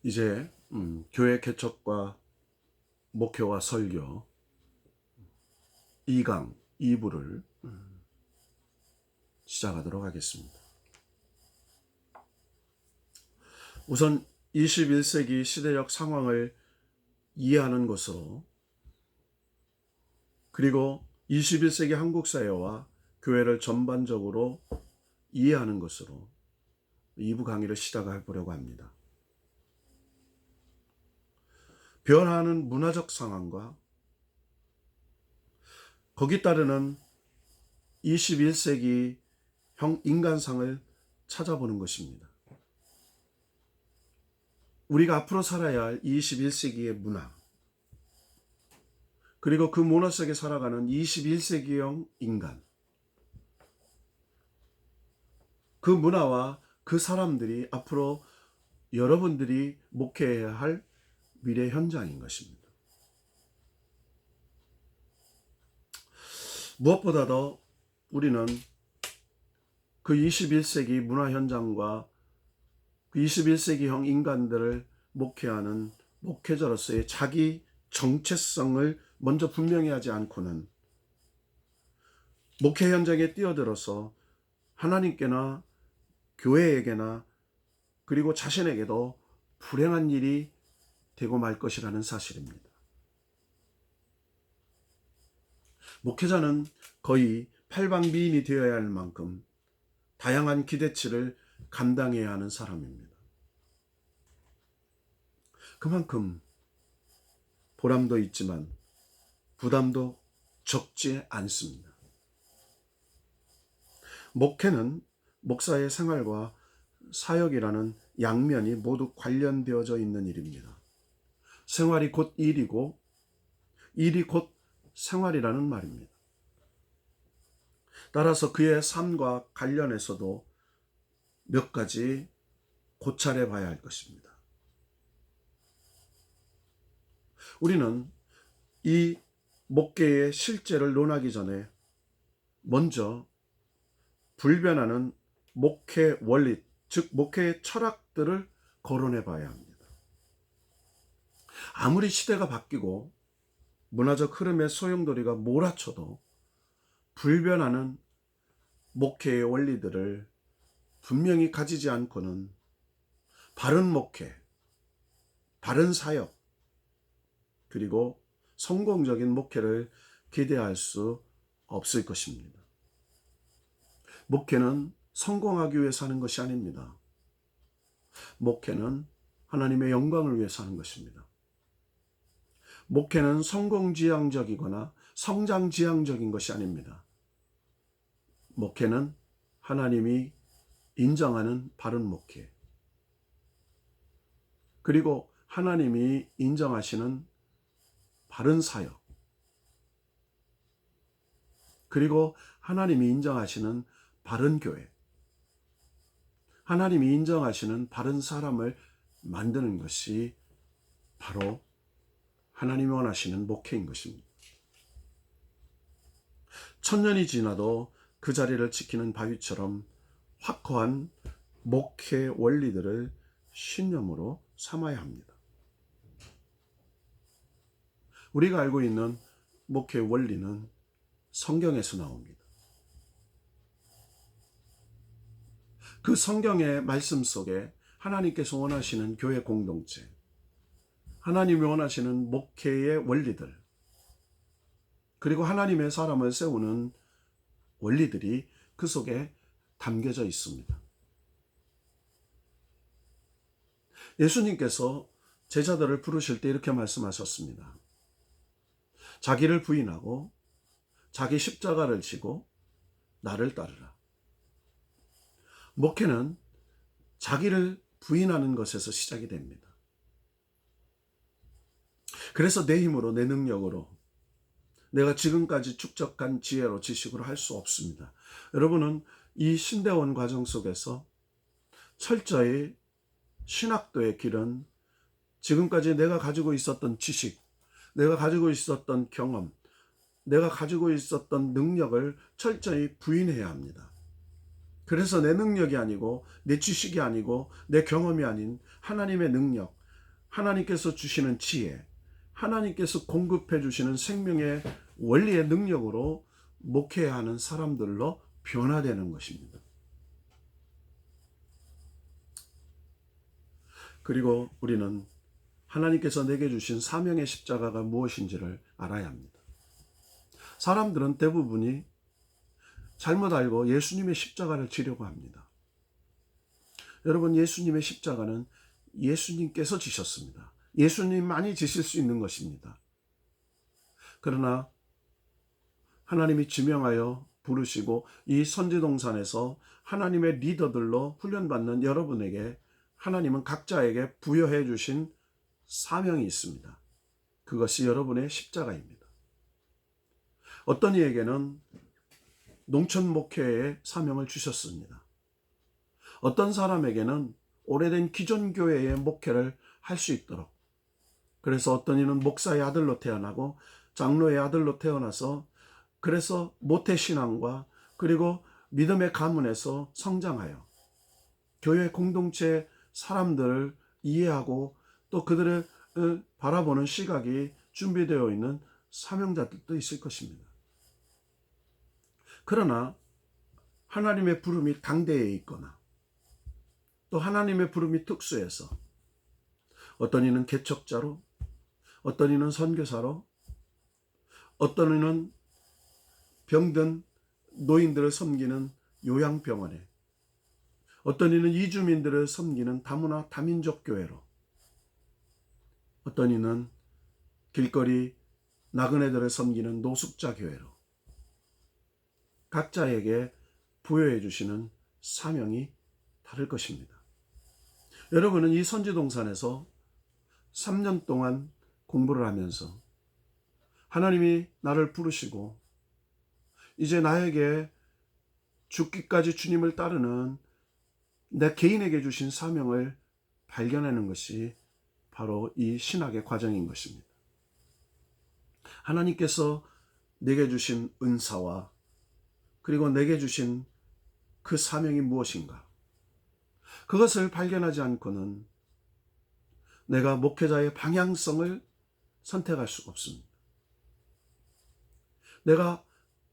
이제 교회 개척과 목회와 설교 2강 2부를 시작하도록 하겠습니다. 우선 21세기 시대적 상황을 이해하는 것으로, 그리고 21세기 한국 사회와 교회를 전반적으로 이해하는 것으로 2부 강의를 시작해 보려고 합니다. 변화하는 문화적 상황과 거기 따르는 21세기형 인간상을 찾아보는 것입니다. 우리가 앞으로 살아야 할 21세기의 문화, 그리고 그 문화 속에 살아가는 21세기형 인간, 그 문화와 그 사람들이 앞으로 여러분들이 목회해야 할 미래 현장인 것입니다. 무엇보다도 우리는 그 21세기 문화 현장과 그 21세기형 인간들을 목회하는 목회자로서의 자기 정체성을 먼저 분명히 하지 않고는 목회 현장에 뛰어들어서 하나님께나 교회에게나 그리고 자신에게도 불행한 일이 되고 말 것이라는 사실입니다. 목회자는 거의 팔방미인이 되어야 할 만큼 다양한 기대치를 감당해야 하는 사람입니다. 그만큼 보람도 있지만 부담도 적지 않습니다. 목회는 목사의 생활과 사역이라는 양면이 모두 관련되어져 있는 일입니다. 생활이 곧 일이고 일이 곧 생활이라는 말입니다. 따라서 그의 삶과 관련해서도 몇 가지 고찰해 봐야 할 것입니다. 우리는 이 목회의 실제를 논하기 전에 먼저 불변하는 목회 원리, 즉 목회의 철학들을 거론해 봐야 합니다. 아무리 시대가 바뀌고 문화적 흐름의 소용돌이가 몰아쳐도 불변하는 목회의 원리들을 분명히 가지지 않고는 바른 목회, 바른 사역, 그리고 성공적인 목회를 기대할 수 없을 것입니다. 목회는 성공하기 위해서 하는 것이 아닙니다. 목회는 하나님의 영광을 위해서 하는 것입니다. 목회는 성공지향적이거나 성장지향적인 것이 아닙니다. 목회는 하나님이 인정하는 바른 목회, 그리고 하나님이 인정하시는 바른 사역, 그리고 하나님이 인정하시는 바른 교회, 하나님이 인정하시는 바른 사람을 만드는 것이 바로 하나님이 원하시는 목회인 것입니다. 천년이 지나도 그 자리를 지키는 바위처럼 확고한 목회 원리들을 신념으로 삼아야 합니다. 우리가 알고 있는 목회 원리는 성경에서 나옵니다. 그 성경의 말씀 속에 하나님께서 원하시는 교회 공동체, 하나님이 원하시는 목회의 원리들, 그리고 하나님의 사람을 세우는 원리들이 그 속에 담겨져 있습니다. 예수님께서 제자들을 부르실 때 이렇게 말씀하셨습니다. 자기를 부인하고 자기 십자가를 지고 나를 따르라. 목회는 자기를 부인하는 것에서 시작이 됩니다. 그래서 내 힘으로, 내 능력으로, 내가 지금까지 축적한 지혜로, 지식으로 할 수 없습니다. 여러분은 이 신대원 과정 속에서 철저히 신학도의 길은 지금까지 내가 가지고 있었던 지식, 내가 가지고 있었던 경험, 내가 가지고 있었던 능력을 철저히 부인해야 합니다. 그래서 내 능력이 아니고 내 지식이 아니고 내 경험이 아닌 하나님의 능력, 하나님께서 주시는 지혜, 하나님께서 공급해 주시는 생명의 원리의 능력으로 목회해야 하는 사람들로 변화되는 것입니다. 그리고 우리는 하나님께서 내게 주신 사명의 십자가가 무엇인지를 알아야 합니다. 사람들은 대부분이 잘못 알고 예수님의 십자가를 지려고 합니다. 여러분, 예수님의 십자가는 예수님께서 지셨습니다. 예수님만이 지실 수 있는 것입니다. 그러나 하나님이 지명하여 부르시고 이 선지동산에서 하나님의 리더들로 훈련받는 여러분에게 하나님은 각자에게 부여해 주신 사명이 있습니다. 그것이 여러분의 십자가입니다. 어떤 이에게는 농촌 목회의 사명을 주셨습니다. 어떤 사람에게는 오래된 기존 교회의 목회를 할 수 있도록, 그래서 어떤 이는 목사의 아들로 태어나고 장로의 아들로 태어나서 그래서 모태신앙과 그리고 믿음의 가문에서 성장하여 교회 공동체 사람들을 이해하고 또 그들을 바라보는 시각이 준비되어 있는 사명자들도 있을 것입니다. 그러나 하나님의 부름이 당대에 있거나 또 하나님의 부름이 특수해서 어떤 이는 개척자로, 어떤 이는 선교사로, 어떤 이는 병든 노인들을 섬기는 요양병원에, 어떤 이는 이주민들을 섬기는 다문화 다민족 교회로, 어떤 이는 길거리 나그네들을 섬기는 노숙자 교회로 각자에게 부여해 주시는 사명이 다를 것입니다. 여러분은 이 선지동산에서 3년 동안 공부를 하면서 하나님이 나를 부르시고 이제 나에게 죽기까지 주님을 따르는 내 개인에게 주신 사명을 발견하는 것이 바로 이 신학의 과정인 것입니다. 하나님께서 내게 주신 은사와 그리고 내게 주신 그 사명이 무엇인가? 그것을 발견하지 않고는 내가 목회자의 방향성을 선택할 수가 없습니다. 내가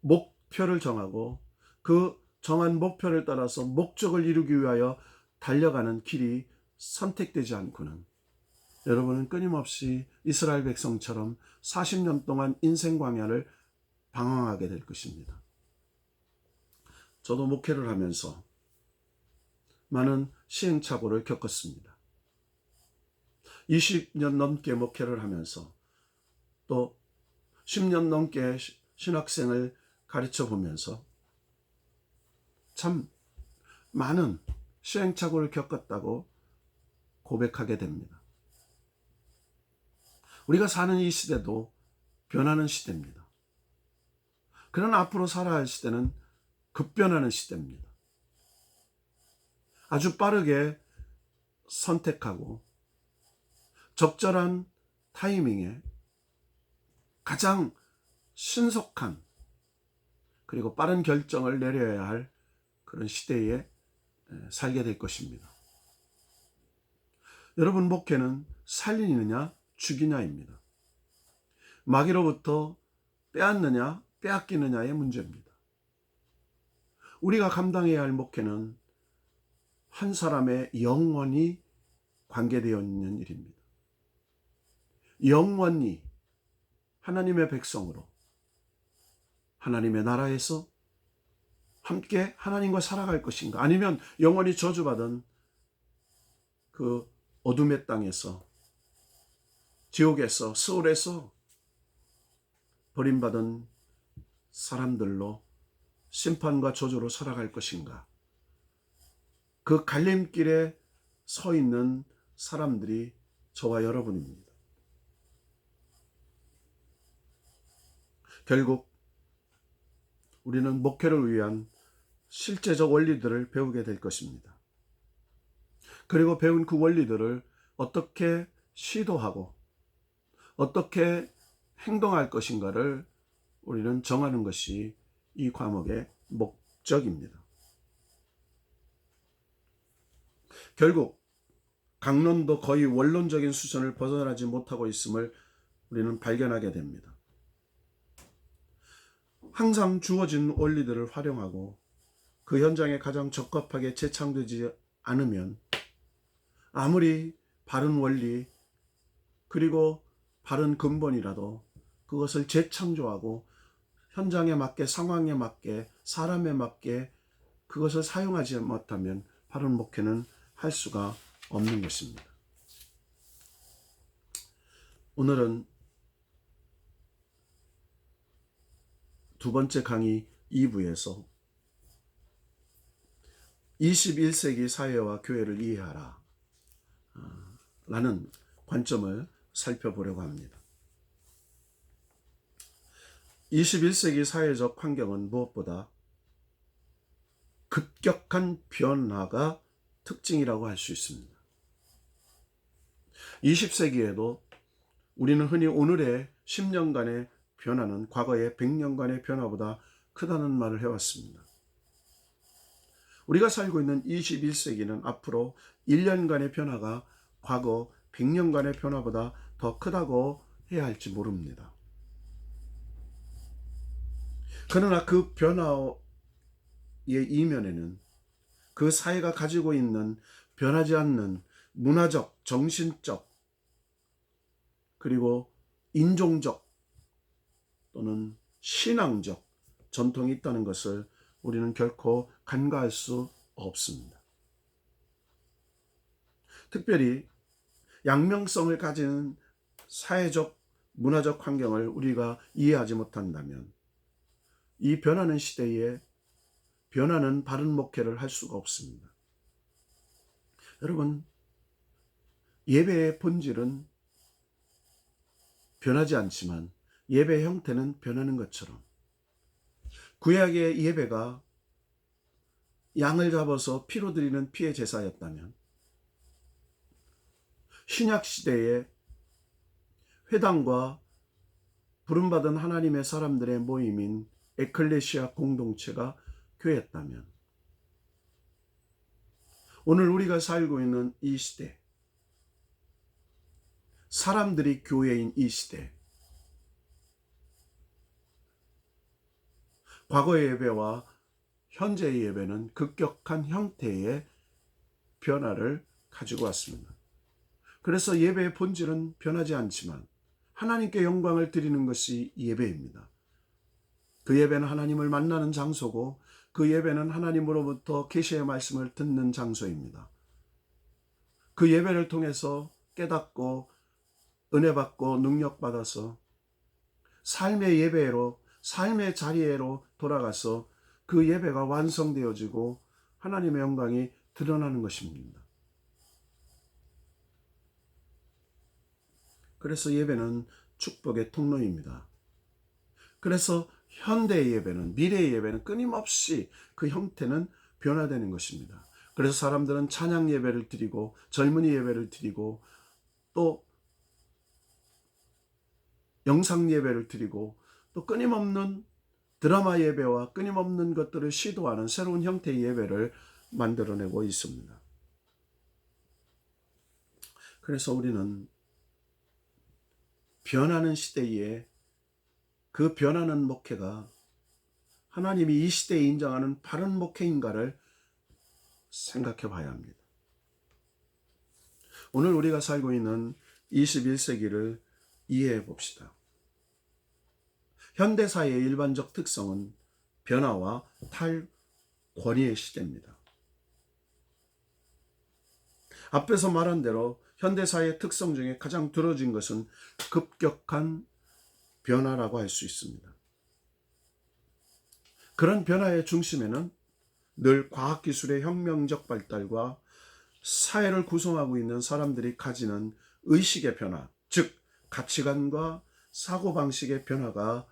목표를 정하고 그 정한 목표를 따라서 목적을 이루기 위하여 달려가는 길이 선택되지 않고는 여러분은 끊임없이 이스라엘 백성처럼 40년 동안 인생 광야를 방황하게 될 것입니다. 저도 목회를 하면서 많은 시행착오를 겪었습니다. 20년 넘게 목회를 하면서 또 10년 넘게 신학생을 가르쳐 보면서 참 많은 시행착오를 겪었다고 고백하게 됩니다. 우리가 사는 이 시대도 변하는 시대입니다. 그러나 앞으로 살아야 할 시대는 급변하는 시대입니다. 아주 빠르게 선택하고 적절한 타이밍에 가장 신속한 그리고 빠른 결정을 내려야 할 그런 시대에 살게 될 것입니다. 여러분, 목회는 살리느냐 죽이냐입니다. 마귀로부터 빼앗느냐 빼앗기느냐의 문제입니다. 우리가 감당해야 할 목회는 한 사람의 영원히 관계되어 있는 일입니다. 영원히 하나님의 백성으로 하나님의 나라에서 함께 하나님과 살아갈 것인가, 아니면 영원히 저주받은 그 어둠의 땅에서, 지옥에서, 스올에서 버림받은 사람들로 심판과 저주로 살아갈 것인가. 그 갈림길에 서 있는 사람들이 저와 여러분입니다. 결국 우리는 목회를 위한 실제적 원리들을 배우게 될 것입니다. 그리고 배운 그 원리들을 어떻게 시도하고 어떻게 행동할 것인가를 우리는 정하는 것이 이 과목의 목적입니다. 결국 강론도 거의 원론적인 수준을 벗어나지 못하고 있음을 우리는 발견하게 됩니다. 항상 주어진 원리들을 활용하고 그 현장에 가장 적합하게 재창되지 않으면 아무리 바른 원리 그리고 바른 근본이라도 그것을 재창조하고 현장에 맞게, 상황에 맞게, 사람에 맞게 그것을 사용하지 못하면 바른 목회는 할 수가 없는 것입니다. 오늘은 두 번째 강의 2부에서 21세기 사회와 교회를 이해하라 라는 관점을 살펴보려고 합니다. 21세기 사회적 환경은 무엇보다 급격한 변화가 특징이라고 할 수 있습니다. 20세기에도 우리는 흔히 오늘의 10년간의 변화는 과거의 100년간의 변화보다 크다는 말을 해왔습니다. 우리가 살고 있는 21세기는 앞으로 1년간의 변화가 과거 100년간의 변화보다 더 크다고 해야 할지 모릅니다. 그러나 그 변화의 이면에는 그 사회가 가지고 있는 변하지 않는 문화적, 정신적, 그리고 인종적 또는 신앙적 전통이 있다는 것을 우리는 결코 간과할 수 없습니다. 특별히 양명성을 가진 사회적, 문화적 환경을 우리가 이해하지 못한다면 이 변하는 시대에 변하는 바른 목회를 할 수가 없습니다. 여러분, 예배의 본질은 변하지 않지만 예배의 형태는 변하는 것처럼 구약의 예배가 양을 잡아서 피로 드리는 피의 제사였다면 신약 시대의 회당과 부름받은 하나님의 사람들의 모임인 에클레시아 공동체가 교회였다면 오늘 우리가 살고 있는 이 시대, 사람들이 교회인 이 시대, 과거의 예배와 현재의 예배는 급격한 형태의 변화를 가지고 왔습니다. 그래서 예배의 본질은 변하지 않지만 하나님께 영광을 드리는 것이 예배입니다. 그 예배는 하나님을 만나는 장소고 그 예배는 하나님으로부터 계시의 말씀을 듣는 장소입니다. 그 예배를 통해서 깨닫고 은혜 받고 능력 받아서 삶의 예배로, 삶의 자리로 돌아가서 그 예배가 완성되어지고 하나님의 영광이 드러나는 것입니다. 그래서 예배는 축복의 통로입니다. 그래서 현대의 예배는, 미래의 예배는 끊임없이 그 형태는 변화되는 것입니다. 그래서 사람들은 찬양 예배를 드리고 젊은이 예배를 드리고 또 영상 예배를 드리고 또 끊임없는 드라마 예배와 끊임없는 것들을 시도하는 새로운 형태의 예배를 만들어내고 있습니다. 그래서 우리는 변하는 시대에 그 변하는 목회가 하나님이 이 시대에 인정하는 바른 목회인가를 생각해 봐야 합니다. 오늘 우리가 살고 있는 21세기를 이해해 봅시다. 현대사회의 일반적 특성은 변화와 탈권위의 시대입니다. 앞에서 말한 대로 현대사회의 특성 중에 가장 두려진 것은 급격한 변화라고 할 수 있습니다. 그런 변화의 중심에는 늘 과학기술의 혁명적 발달과 사회를 구성하고 있는 사람들이 가지는 의식의 변화, 즉 가치관과 사고방식의 변화가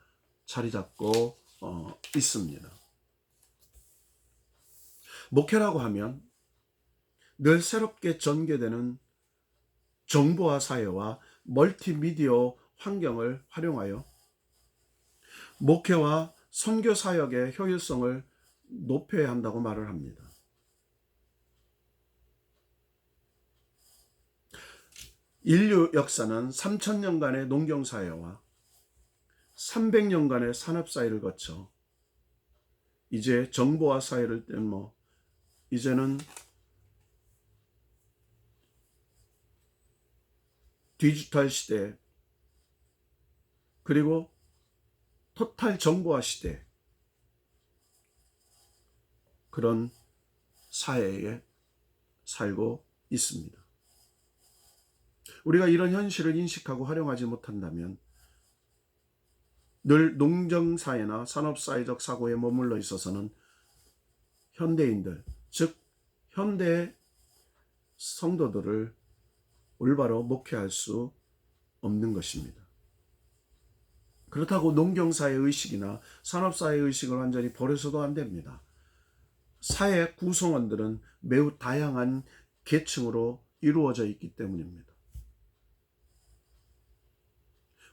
자리 잡고 있습니다. 목회라고 하면 늘 새롭게 전개되는 정보화 사회와 멀티미디어 환경을 활용하여 목회와 선교 사역의 효율성을 높여야 한다고 말을 합니다. 인류 역사는 3,000년간의 농경사회와 300년간의 산업사회를 거쳐 이제 정보화 사회를 떼뭐 이제는 디지털 시대, 그리고 토탈 정보화 시대, 그런 사회에 살고 있습니다. 우리가 이런 현실을 인식하고 활용하지 못한다면 늘 농정사회나 산업사회적 사고에 머물러 있어서는 현대인들, 즉 현대 성도들을 올바로 목회할 수 없는 것입니다. 그렇다고 농경사회 의식이나 산업사회 의식을 완전히 버려서도 안 됩니다. 사회 구성원들은 매우 다양한 계층으로 이루어져 있기 때문입니다.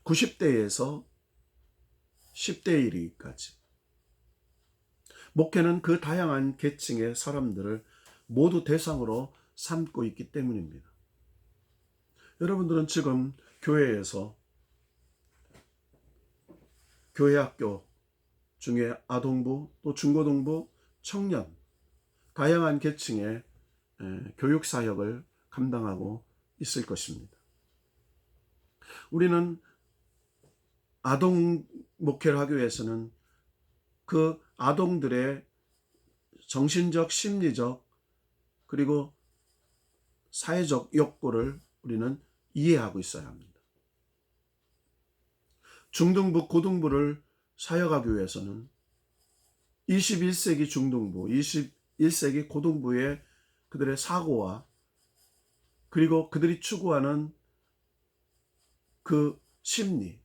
90대에서 10대 1위까지 목회는 그 다양한 계층의 사람들을 모두 대상으로 삼고 있기 때문입니다. 여러분들은 지금 교회에서 교회 학교 중에 아동부, 또 중고등부, 청년, 다양한 계층의 교육 사역을 감당하고 있을 것입니다. 우리는 아동 목회를 하기 위해서는 그 아동들의 정신적, 심리적, 그리고 사회적 욕구를 우리는 이해하고 있어야 합니다. 중등부, 고등부를 사역하기 위해서는 21세기 중등부, 21세기 고등부의 그들의 사고와 그리고 그들이 추구하는 그 심리,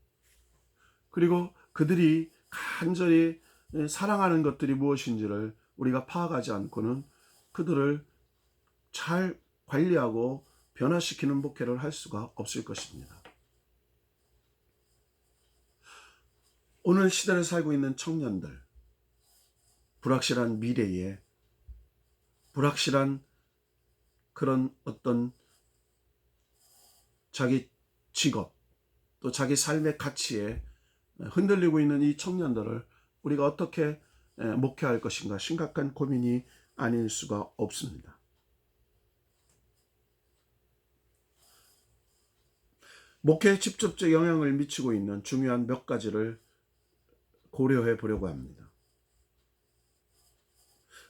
그리고 그들이 간절히 사랑하는 것들이 무엇인지를 우리가 파악하지 않고는 그들을 잘 관리하고 변화시키는 목회를 할 수가 없을 것입니다. 오늘 시대를 살고 있는 청년들, 불확실한 미래에 불확실한 그런 어떤 자기 직업, 또 자기 삶의 가치에 흔들리고 있는 이 청년들을 우리가 어떻게 목회할 것인가 심각한 고민이 아닐 수가 없습니다. 목회에 직접적 영향을 미치고 있는 중요한 몇 가지를 고려해 보려고 합니다.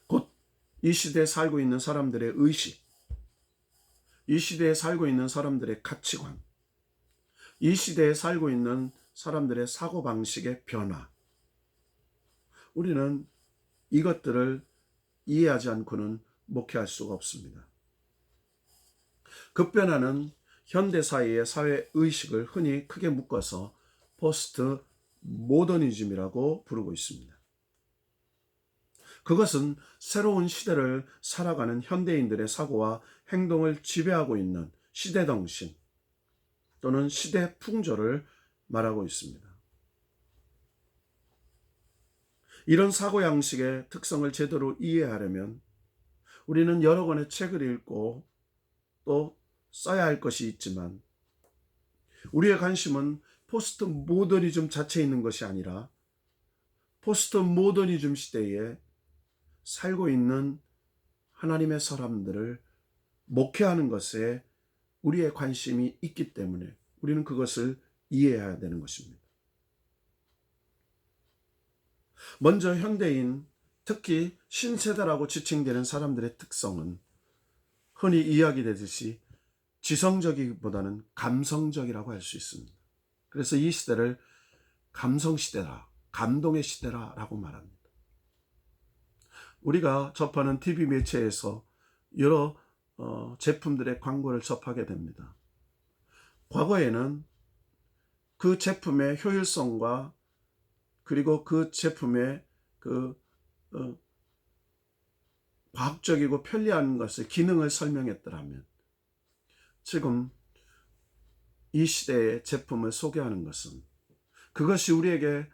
곧 이 시대에 살고 있는 사람들의 의식, 이 시대에 살고 있는 사람들의 가치관, 이 시대에 살고 있는 사람들의 사고방식의 변화, 우리는 이것들을 이해하지 않고는 목회할 수가 없습니다. 급변하는 현대사회의 사회의식을 흔히 크게 묶어서 포스트 모더니즘이라고 부르고 있습니다. 그것은 새로운 시대를 살아가는 현대인들의 사고와 행동을 지배하고 있는 시대정신 또는 시대 풍조를 말하고 있습니다. 이런 사고 양식의 특성을 제대로 이해하려면 우리는 여러 권의 책을 읽고 또 써야 할 것이 있지만 우리의 관심은 포스트 모더니즘 자체에 있는 것이 아니라 포스트 모더니즘 시대에 살고 있는 하나님의 사람들을 목회하는 것에 우리의 관심이 있기 때문에 우리는 그것을 이해해야 되는 것입니다. 먼저 현대인, 특히 신세대라고 지칭되는 사람들의 특성은 흔히 이야기되듯이 지성적이기보다는 감성적이라고 할 수 있습니다. 그래서 이 시대를 감성시대라, 감동의 시대라고 말합니다. 우리가 접하는 TV 매체에서 여러 제품들의 광고를 접하게 됩니다. 과거에는 그 제품의 효율성과 그리고 그 제품의 과학적이고 편리한 것을, 기능을 설명했더라면 지금 이 시대의 제품을 소개하는 것은 그것이 우리에게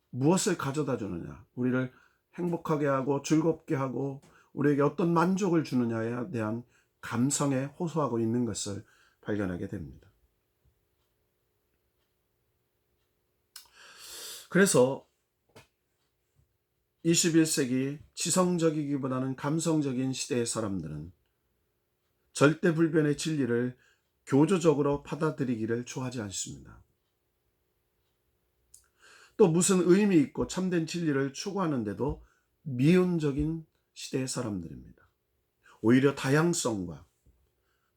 무엇을 가져다 주느냐, 우리를 행복하게 하고 즐겁게 하고 우리에게 어떤 만족을 주느냐에 대한 감성에 호소하고 있는 것을 발견하게 됩니다. 그래서 21세기 지성적이기보다는 감성적인 시대의 사람들은 절대불변의 진리를 교조적으로 받아들이기를 좋아하지 않습니다. 또 무슨 의미 있고 참된 진리를 추구하는데도 미온적인 시대의 사람들입니다. 오히려 다양성과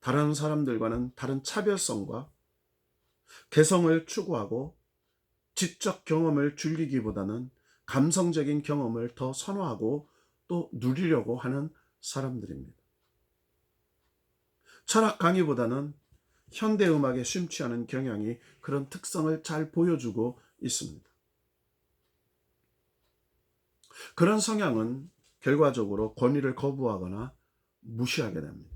다른 사람들과는 다른 차별성과 개성을 추구하고 지적 경험을 즐기기보다는 감성적인 경험을 더 선호하고 또 누리려고 하는 사람들입니다. 철학 강의보다는 현대음악에 심취하는 경향이 그런 특성을 잘 보여주고 있습니다. 그런 성향은 결과적으로 권위를 거부하거나 무시하게 됩니다.